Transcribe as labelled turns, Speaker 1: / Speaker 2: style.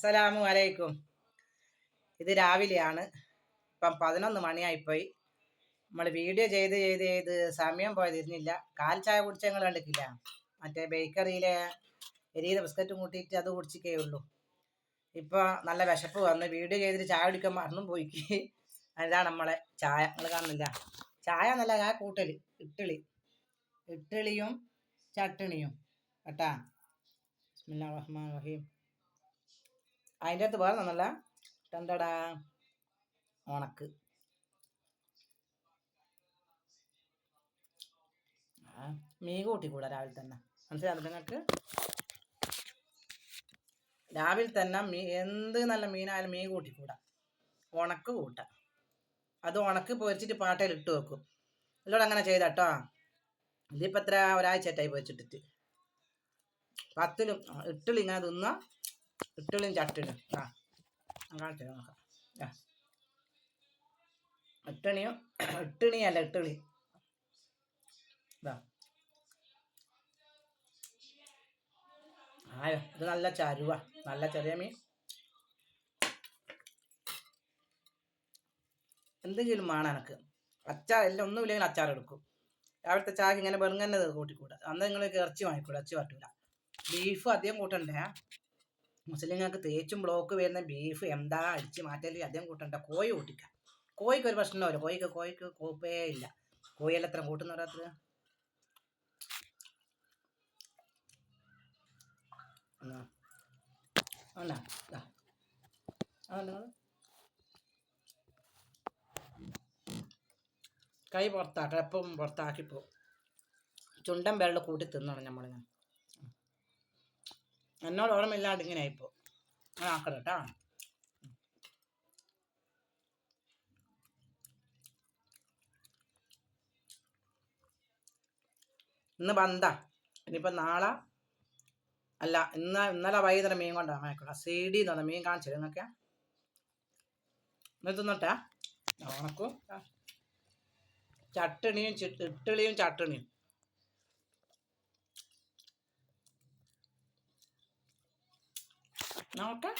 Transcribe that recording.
Speaker 1: അസ്സലാമു അലൈക്കും. ഇത് രാവിലെയാണ്. ഇപ്പം 11 മണിയായിപ്പോയി. നമ്മൾ വീഡിയോ ചെയ്ത് സമയം പോയതിരുന്നില്ല. കാൽ ചായ കുടിച്ച ഞങ്ങൾ കണ്ടിട്ടില്ല. മറ്റേ ബേക്കറിയിലെ എരിയുടെ ബിസ്ക്കറ്റും കൂട്ടിയിട്ട് അത് കുടിച്ചിട്ടേ ഉള്ളൂ. ഇപ്പോൾ നല്ല വിശപ്പ് വന്ന് വീഡിയോ ചെയ്തിട്ട് ചായ കുടിക്കാൻ മറന്നും പോയിക്ക്. അതാണ് നമ്മളെ ചായ. നിങ്ങൾ കാണുന്നില്ല, ചായ എന്നല്ല, ഞാൻ കൂട്ടല് ഇഡ്ഡലിയും ചട്ടണിയും കേട്ടാ. ബിസ്മില്ലാഹിർ റഹ്മാനിർ റഹീം. അതിൻ്റെ അകത്ത് വേറെ ഒന്നല്ല, എന്താടാ ഉണക്ക്. മീൻ കൂട്ടിക്കൂടാ രാവിലെ തന്നെ, മനസ്സിലാകും നിങ്ങൾക്ക്? രാവിലെ തന്നെ എന്ത് നല്ല മീനായാലും മീൻ കൂട്ടിക്കൂടാ, ഉണക്ക് കൂട്ടാം. അത് ഉണക്ക് പൊരിച്ചിട്ട് പാട്ടയിൽ ഇട്ട് വെക്കും. ഇതിലൂടെ അങ്ങനെ ചെയ്താട്ടോ. ഇതിപ്പോൾ എത്ര ഒരാഴ്ചയായിട്ടായി പൊരിച്ചിട്ടിട്ട്. 10 ഇഡ്ഡലി ഇങ്ങനെ തിന്ന, ഇഡ്ഡലിയും ചട്ടിനും. കാണിച്ചു നോക്കാം. ഇഡ്ഡലിയല്ല ഇഡ്ഡലി. ഇതാ ആയോ, ഇത് നല്ല ചരുവ, നല്ല ചെറിയ മീൻ. എന്തെങ്കിലും വേണം എനിക്ക്. അച്ചാർ എല്ലാം ഒന്നുമില്ലെങ്കിൽ അച്ചാർ എടുക്കും. രാവിലത്തെ ചായക്ക് ഇങ്ങനെ വെറുങ്ങനെ കൂട്ടിക്കൂടാ. അന്ന് നിങ്ങൾക്ക് ഇറച്ചി വാങ്ങിക്കൂടാ, ഇറച്ചി പറ്റൂല. ബീഫ് അധികം കൂട്ടണ്ടേ. മുസ്ലിങ്ങൾക്ക് തേച്ചും ബ്ലോക്ക് വരുന്ന ബീഫ് എന്താ അടിച്ച് മാറ്റല്, അധികം കൂട്ടണ്ട. കോഴി കൂട്ടിക്കാം. കോഴിക്ക് ഒരു പ്രശ്നമില്ല. കോഴിക്ക് കോപ്പേ ഇല്ല. കോഴിയെല്ലാം എത്ര കൂട്ടുന്നവരത്ര. കൈ പുറത്താക്കാം, എപ്പം പുറത്താക്കിപ്പോ. ചുണ്ടൻ വെള്ളം കൂട്ടി തിന്നണം നമ്മളിങ്ങനെ. എന്നോട് ഓർമ്മയില്ലാണ്ട് ഇങ്ങനെ ആയിപ്പോ. അങ്ങനെ ആക്കണം കേട്ടോ. ഇന്ന് ബന്ധാ. ഇനിയിപ്പോൾ നാളെ അല്ല, ഇന്നലെ വൈകുന്നേരം മീൻ കൊണ്ടാണ് വാങ്ങിക്കണം. CD എന്ന് പറഞ്ഞ മീൻ കാണിച്ചത് നിങ്ങൾക്ക്. ഇന്ന് തിന്നട്ടെ. ഉണക്കും ചട്ടണിയും ഇഡ്ഡലിയും ചട്ടണിയും. നോക്കാം.